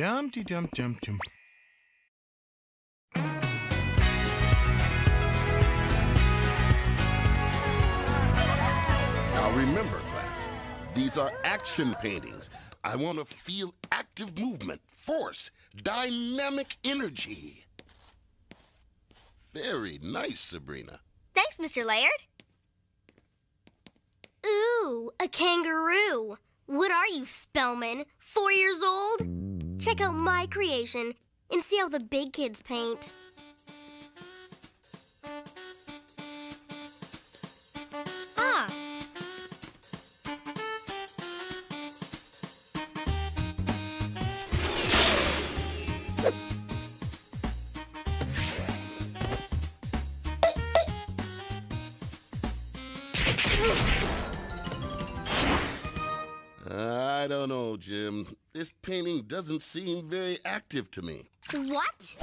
Dum-de-dum-dum-dum. Now remember, class, these are action paintings. I want to feel active movement, force, dynamic energy. Very nice, Sabrina. Thanks, Mr. Laird. Ooh, a kangaroo. What are you, Spellman? 4 years old? Check out my creation and see how the big kids paint. Ah. I don't know, Jim. This painting doesn't seem very active to me. What?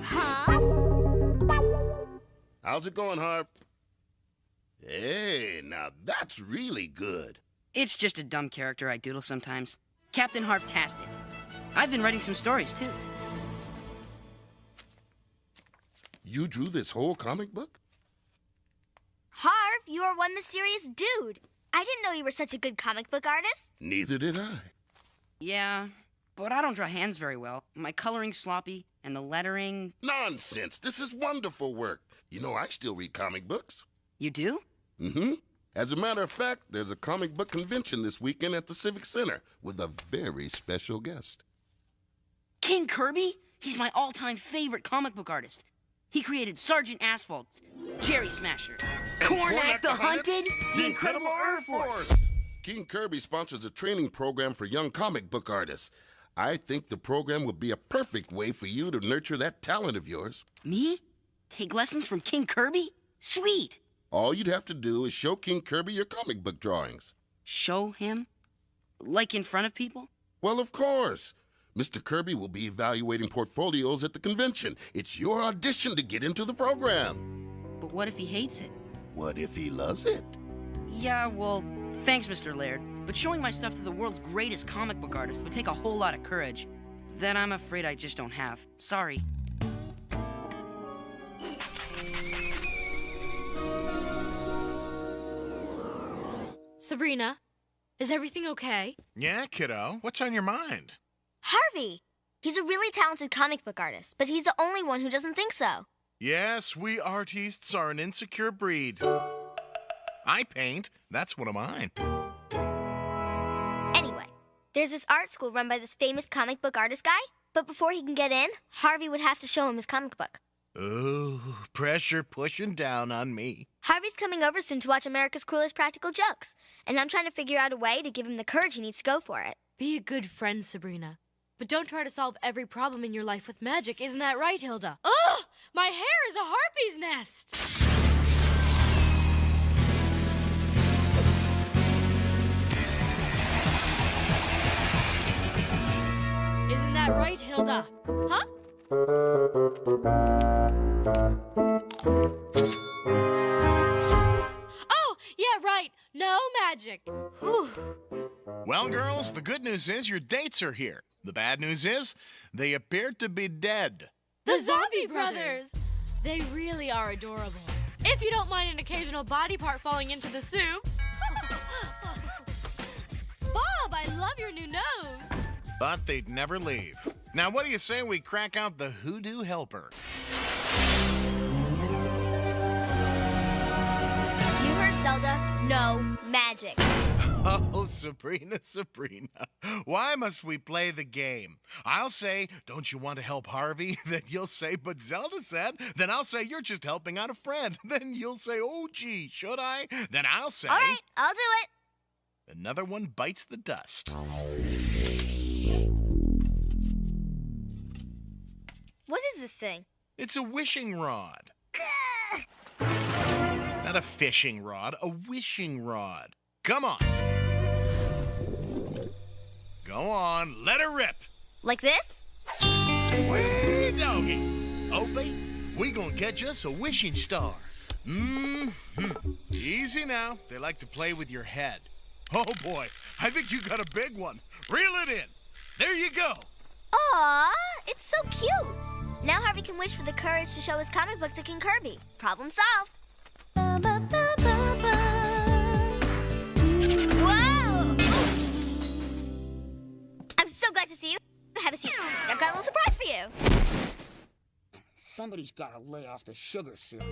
Huh? How's it going, Harv? Hey, now that's really good. It's just a dumb character I doodle sometimes. Captain Harvtastic. I've been writing some stories, too. You drew this whole comic book? Harv, you are one mysterious dude. I didn't know you were such a good comic book artist. Neither did I. Yeah, but I don't draw hands very well. My coloring's sloppy, and the lettering... Nonsense. This is wonderful work. You know, I still read comic books. You do? Mm-hmm. As a matter of fact, there's a comic book convention this weekend at the Civic Center with a very special guest. King Kirby? He's my all-time favorite comic book artist. He created Sergeant Asphalt, Jerry Smasher, Cornac the Hunted, the Incredible Earth Force. King Kirby sponsors a training program for young comic book artists. I think the program would be a perfect way for you to nurture that talent of yours. Me? Take lessons from King Kirby? Sweet. All you'd have to do is show King Kirby your comic book drawings. Show him? Like in front of people? Well, of course. Mr. Kirby will be evaluating portfolios at the convention. It's your audition to get into the program. But what if he hates it? What if he loves it? Yeah, well, thanks, Mr. Laird. But showing my stuff to the world's greatest comic book artist would take a whole lot of courage. That I'm afraid I just don't have. Sorry. Sabrina, is everything okay? Yeah, kiddo. What's on your mind? Harvey! He's a really talented comic book artist, but he's the only one who doesn't think so. Yes, we artistes are an insecure breed. I paint. That's one of mine. Anyway, there's this art school run by this famous comic book artist guy, but before he can get in, Harvey would have to show him his comic book. Ooh, pressure pushing down on me. Harvey's coming over soon to watch America's Cruelest Practical Jokes, and I'm trying to figure out a way to give him the courage he needs to go for it. Be a good friend, Sabrina. But don't try to solve every problem in your life with magic, isn't that right, Hilda? Ugh! My hair is a harpy's nest! Isn't that right, Hilda? Huh? Oh, yeah, right. No magic. Whew. Well, girls, the good news is your dates are here. The bad news is they appear to be dead. The Zombie Brothers! They really are adorable. If you don't mind an occasional body part falling into the soup. Bob, I love your new nose. But they'd never leave. Now, what do you say we crack out the Hoodoo Helper? You heard Zelda. No magic. Oh, Sabrina, Sabrina, why must we play the game? I'll say, don't you want to help Harvey? Then you'll say, but Zelda said. Then I'll say, you're just helping out a friend. Then you'll say, oh, gee, should I? Then I'll say... All right, I'll do it. Another one bites the dust. What is this thing? It's a wishing rod. Not a fishing rod, a wishing rod. Come on. Go on, let her rip. Like this? Way doggy. Opie, we gonna get you a wishing star. Easy now. They like to play with your head. Oh boy, I think you got a big one. Reel it in. There you go. Aw, it's so cute. Now Harvey can wish for the courage to show his comic book to King Kirby. Problem solved. Whoa! I'm so glad to see you. Have a seat. I've got a little surprise for you. Somebody's gotta lay off the sugar cereal.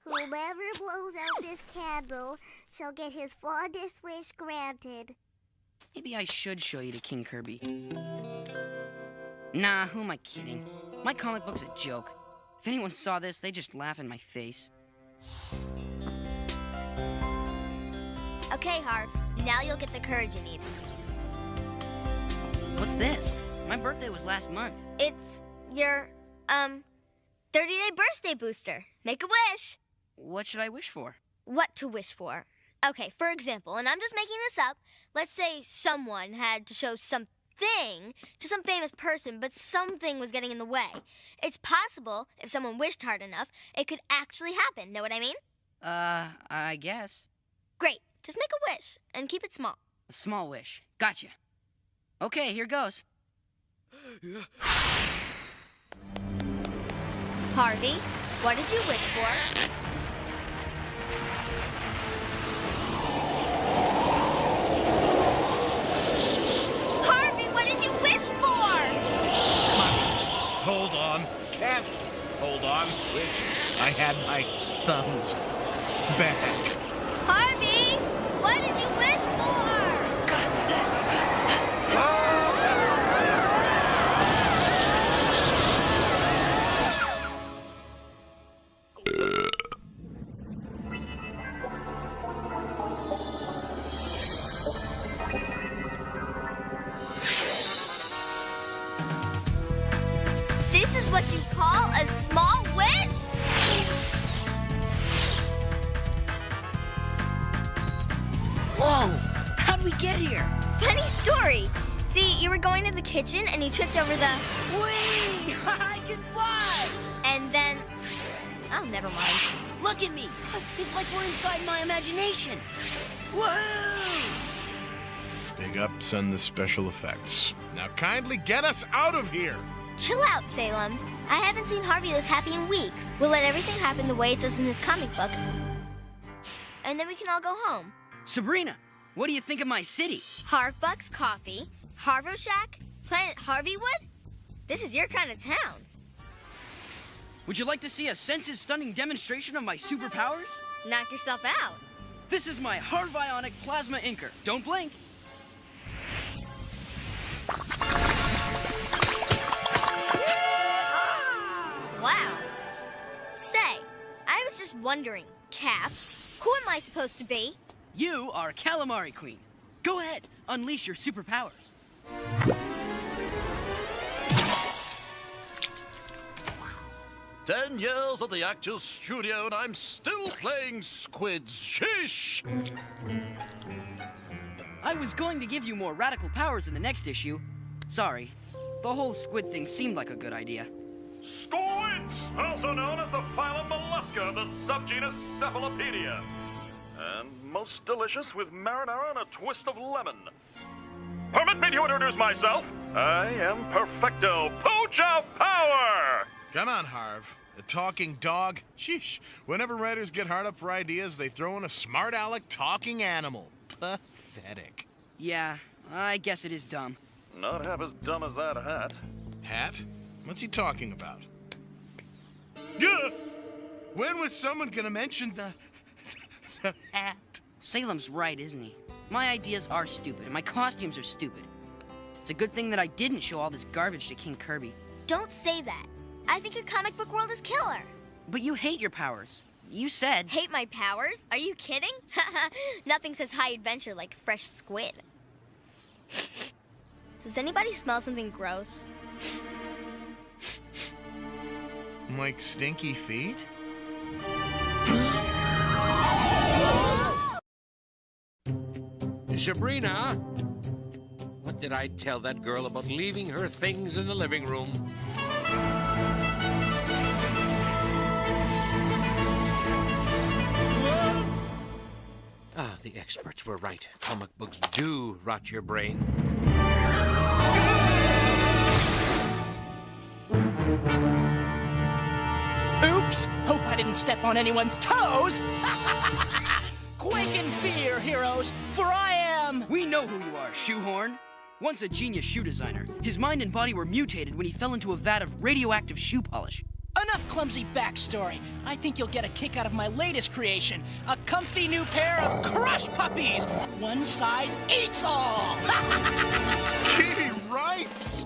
Whoever blows out this candle shall get his fondest wish granted. Maybe I should show you to King Kirby. Nah, who am I kidding? My comic book's a joke. If anyone saw this, they'd just laugh in my face. Okay, Harv. Now you'll get the courage you need. What's this? My birthday was last month. It's your, 30-day birthday booster. Make a wish. What should I wish for? What to wish for. Okay, for example, and I'm just making this up, let's say someone had to show something to some famous person, but something was getting in the way. It's possible, if someone wished hard enough, it could actually happen. Know what I mean? I guess. Great. Just make a wish, and keep it small. A small wish. Gotcha. Okay, here goes. Harvey, what did you wish for? Harvey, what did you wish for? Must hold on. Can't hold on. Wish I had my thumbs back. Harvey, what did you wish for? This is what you call a small wish? Whoa! How'd we get here? Funny story. See, you were going to the kitchen and you tripped over the... Whee! I can fly! And then... Oh, never mind. Look at me! It's like we're inside my imagination. Woohoo! Big ups on the special effects. Now kindly get us out of here. Chill out, Salem. I haven't seen Harvey this happy in weeks. We'll let everything happen the way it does in his comic book. And then we can all go home. Sabrina, what do you think of my city? Harvbucks Coffee, Harvo Shack, Planet Harveywood? This is your kind of town. Would you like to see a senses-stunning demonstration of my superpowers? Knock yourself out. This is my Harvionic Plasma Inker. Don't blink. Wow. Say, I was just wondering, Cap, who am I supposed to be? You are Calamari Queen. Go ahead, unleash your superpowers. 10 years at the Actors Studio and I'm still playing squids. Sheesh! I was going to give you more radical powers in the next issue. Sorry, the whole squid thing seemed like a good idea. Squids, also known as the phylum mollusca of the subgenus Cephalopedia. And most delicious with marinara and a twist of lemon. Permit me to introduce myself. I am Perfecto Pooch of Power! Come on, Harv. The talking dog. Sheesh. Whenever writers get hard up for ideas, they throw in a smart aleck talking animal. Pathetic. Yeah, I guess it is dumb. Not half as dumb as that hat. Hat? What's he talking about? Gah! When was someone gonna mention the hat? Salem's right, isn't he? My ideas are stupid, and my costumes are stupid. It's a good thing that I didn't show all this garbage to King Kirby. Don't say that. I think your comic book world is killer. But you hate your powers. You said... Hate my powers? Are you kidding? Nothing says high adventure like fresh squid. Does anybody smell something gross? Like stinky feet? Sabrina, what did I tell that girl about leaving her things in the living room? the experts were right. Comic books do rot your brain. Oops! Hope I didn't step on anyone's toes! Quake in fear, heroes, for I am... We know who you are, Shoehorn. Once a genius shoe designer, his mind and body were mutated when he fell into a vat of radioactive shoe polish. Enough clumsy backstory. I think you'll get a kick out of my latest creation, a comfy new pair of crush puppies. One size eats all. Kitty Ripes!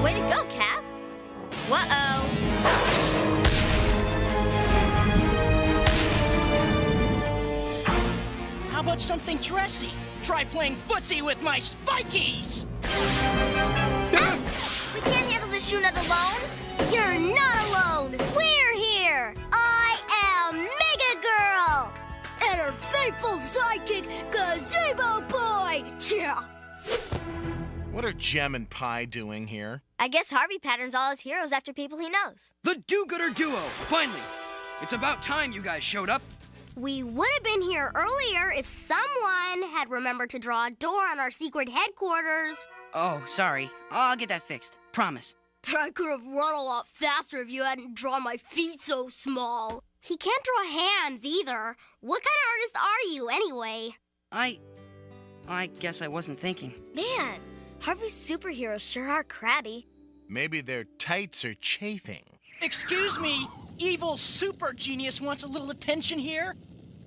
Way to go, Cap. Whoa-oh. How about something dressy? Try playing footsie with my spikies! We can't handle this shoe nut alone. You're not alone. We're here. I am Mega Girl. And her faithful sidekick, Gazebo Boy. Yeah. What are Gem and Pie doing here? I guess Harvey patterns all his heroes after people he knows. The do-gooder duo, finally! It's about time you guys showed up. We would have been here earlier if someone had remembered to draw a door on our secret headquarters. Oh, sorry. I'll get that fixed. Promise. I could have run a lot faster if you hadn't drawn my feet so small. He can't draw hands either. What kind of artist are you, anyway? I guess I wasn't thinking. Man, Harvey's superheroes sure are crabby. Maybe their tights are chafing. Excuse me, evil super genius wants a little attention here?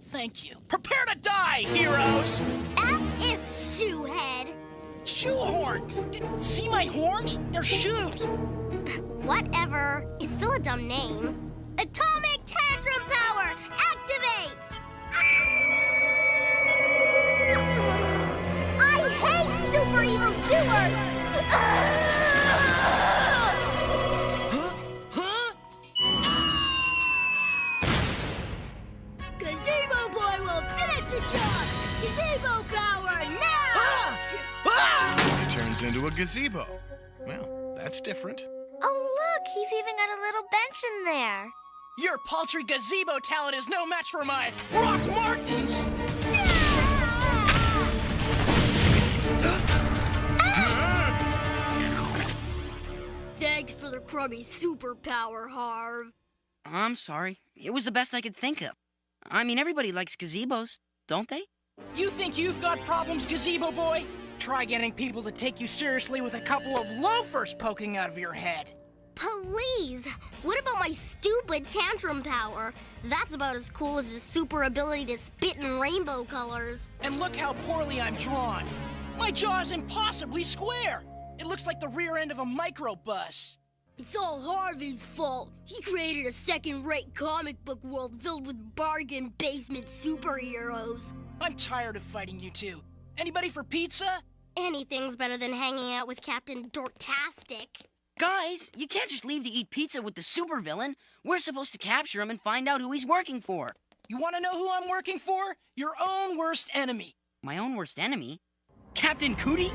Thank you. Prepare to die, heroes! As if, Shoehead. Shoehorn! See my horns? They're shoes! Whatever. It's still a dumb name. Atomic Tantrum Power, activate! I hate super evil doers! Gazebo Boy will finish the job! Gazebo power now! He turns into a gazebo. Well, that's different. Oh, look, he's even got a little bench in there. Your paltry gazebo talent is no match for my Rock Martins! Thanks for the crummy superpower, Harv. I'm sorry. It was the best I could think of. I mean, everybody likes gazebos, don't they? You think you've got problems, Gazebo Boy? Try getting people to take you seriously with a couple of loafers poking out of your head. Please! What about my stupid tantrum power? That's about as cool as the super ability to spit in rainbow colors. And look how poorly I'm drawn. My jaw's impossibly square. It looks like the rear end of a microbus. It's all Harvey's fault. He created a second-rate comic book world filled with bargain basement superheroes. I'm tired of fighting you two. Anybody for pizza? Anything's better than hanging out with Captain Harvtastic. Guys, you can't just leave to eat pizza with the supervillain. We're supposed to capture him and find out who he's working for. You want to know who I'm working for? Your own worst enemy. My own worst enemy? Captain Cootie?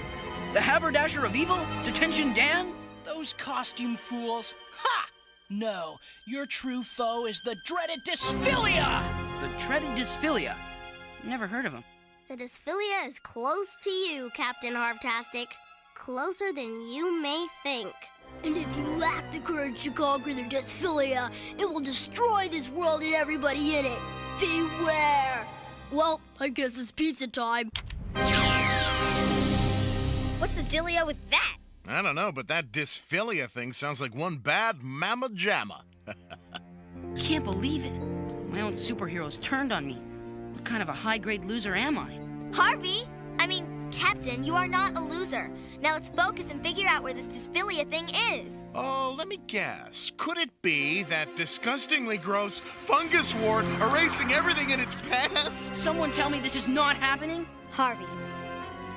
The haberdasher of evil? Detention Dan? Those costume fools. Ha! No, your true foe is the dreaded Dysphillia! The dreaded Dysphillia? Never heard of him. The Dysphillia is close to you, Captain Harvtastic. Closer than you may think. And if you lack the courage to conquer the Dysphillia, it will destroy this world and everybody in it. Beware! Well, I guess it's pizza time. What's the dealio with that? I don't know, but that Dysphillia thing sounds like one bad mamma jamma. Can't believe it. My own superheroes turned on me. What kind of a high-grade loser am I? Captain, you are not a loser. Now let's focus and figure out where this Dysphillia thing is. Oh, let me guess. Could it be that disgustingly gross fungus wart erasing everything in its path? Someone tell me this is not happening? Harvey,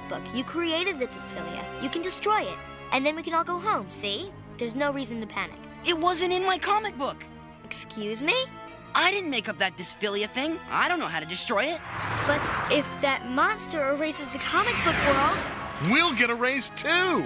look, you created the Dysphillia. You can destroy it, and then we can all go home, see? There's no reason to panic. It wasn't in my comic book. Excuse me? I didn't make up that Dysphillia thing. I don't know how to destroy it. But if that monster erases the comic book world... We'll get erased too!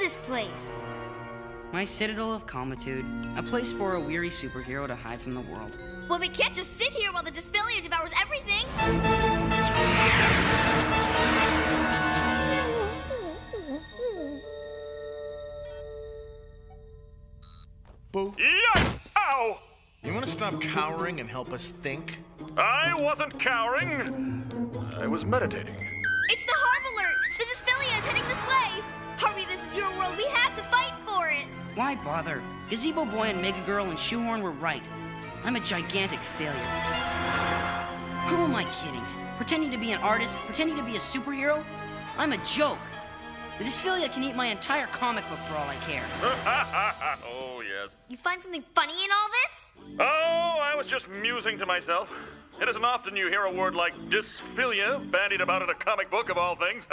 this place? My citadel of calmitude, a place for a weary superhero to hide from the world. Well, we can't just sit here while the Dysphillia devours everything. Boo. Yikes! Ow! You want to stop cowering and help us think? I wasn't cowering. I was meditating. It's the Harv alert! The Dysphillia is heading this way! Harvey, this is your world. We have to fight for it! Why bother? Gazebo Boy and Mega Girl and Shoehorn were right. I'm a gigantic failure. Who am I kidding? Pretending to be an artist? Pretending to be a superhero? I'm a joke. The Dysphillia can eat my entire comic book for all I care. Oh, yes. You find something funny in all this? Oh, I was just musing to myself. It isn't often you hear a word like dysphillia bandied about in a comic book of all things.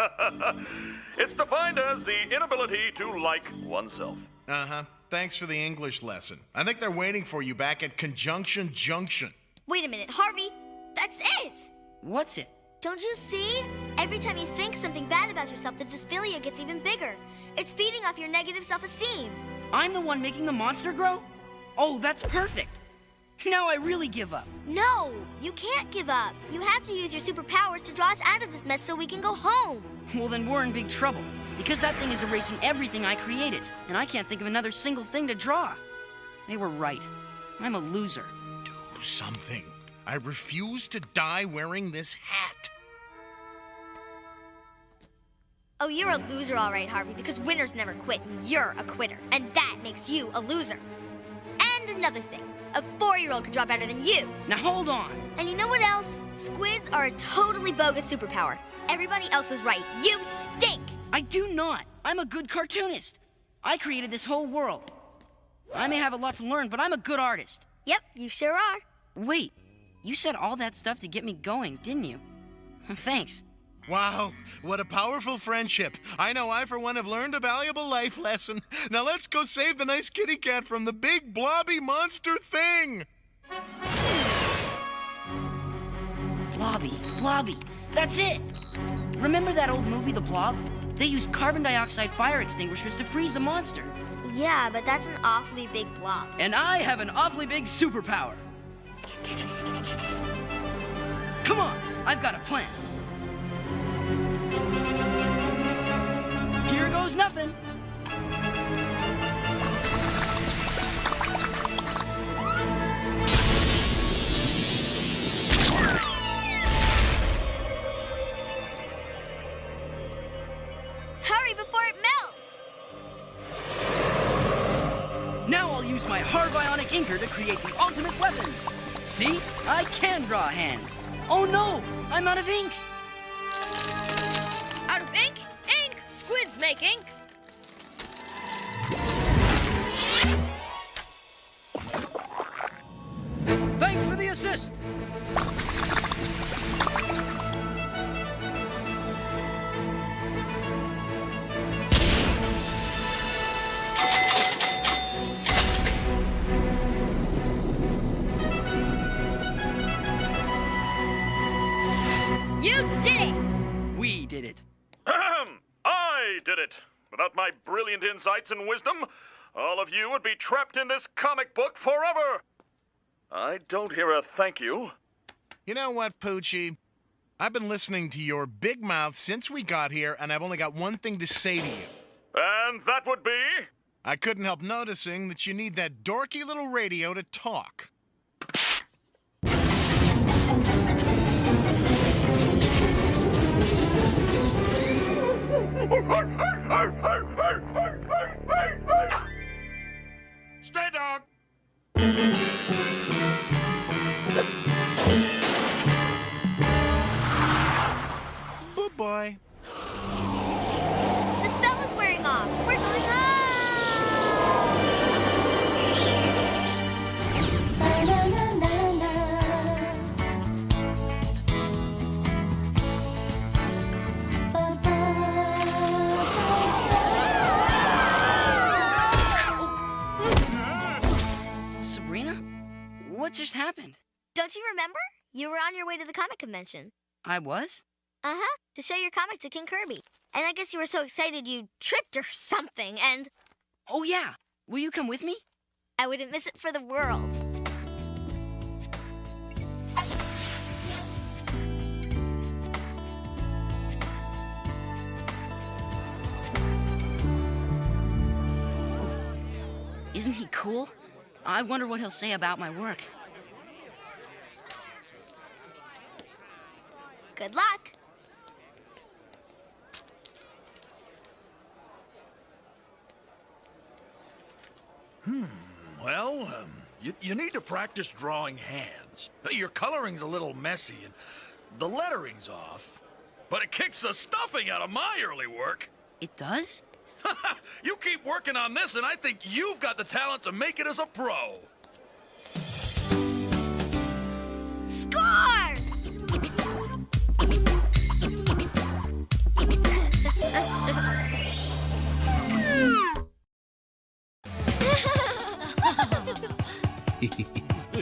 It's defined as the inability to like oneself. Uh-huh. Thanks for the English lesson. I think they're waiting for you back at Conjunction Junction. Wait a minute, Harvey. That's it! What's it? Don't you see? Every time you think something bad about yourself, the Dysphillia gets even bigger. It's feeding off your negative self-esteem. I'm the one making the monster grow? Oh, that's perfect. Now I really give up. No, you can't give up. You have to use your superpowers to draw us out of this mess so we can go home. Well, then we're in big trouble. Because that thing is erasing everything I created. And I can't think of another single thing to draw. They were right. I'm a loser. Do something. I refuse to die wearing this hat. Oh, you're a loser all right, Harvey, because winners never quit, and you're a quitter. And that makes you a loser. And another thing. A 4-year-old could draw better than you. Now hold on. And you know what else? Squids are a totally bogus superpower. Everybody else was right. You stink! I do not. I'm a good cartoonist. I created this whole world. I may have a lot to learn, but I'm a good artist. Yep, you sure are. Wait, you said all that stuff to get me going, didn't you? Thanks. Wow, what a powerful friendship. I know I, for one, have learned a valuable life lesson. Now let's go save the nice kitty cat from the big blobby monster thing. Blobby, that's it. Remember that old movie, The Blob? They used carbon dioxide fire extinguishers to freeze the monster. Yeah, but that's an awfully big blob. And I have an awfully big superpower. Come on, I've got a plan. Here goes nothing. Hurry before it melts! Now I'll use my Harvionic inker to create the ultimate weapon. See? I can draw hands. Oh no! I'm out of ink! Out of ink? Ink! Squids make ink! Thanks for the assist! You did it! We did it. Ahem! I did it! Without my brilliant insights and wisdom, all of you would be trapped in this comic book forever! I don't hear a thank you. You know what, Poochie? I've been listening to your big mouth since we got here, and I've only got one thing to say to you. And that would be? I couldn't help noticing that you need that dorky little radio to talk. Stray dog! Bye-bye. The spell is wearing off. We're going home! Sabrina? What just happened? Don't you remember? You were on your way to the comic convention. I was? Uh-huh, to show your comic to King Kirby. And I guess you were so excited you tripped or something, and Oh, yeah. Will you come with me? I wouldn't miss it for the world. Isn't he cool? I wonder what he'll say about my work. Good luck. Well, you need to practice drawing hands. Your coloring's a little messy and the lettering's off. But it kicks the stuffing out of my early work. It does? You keep working on this, and I think you've got the talent to make it as a pro. Score!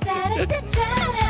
Da, da, da, da, da.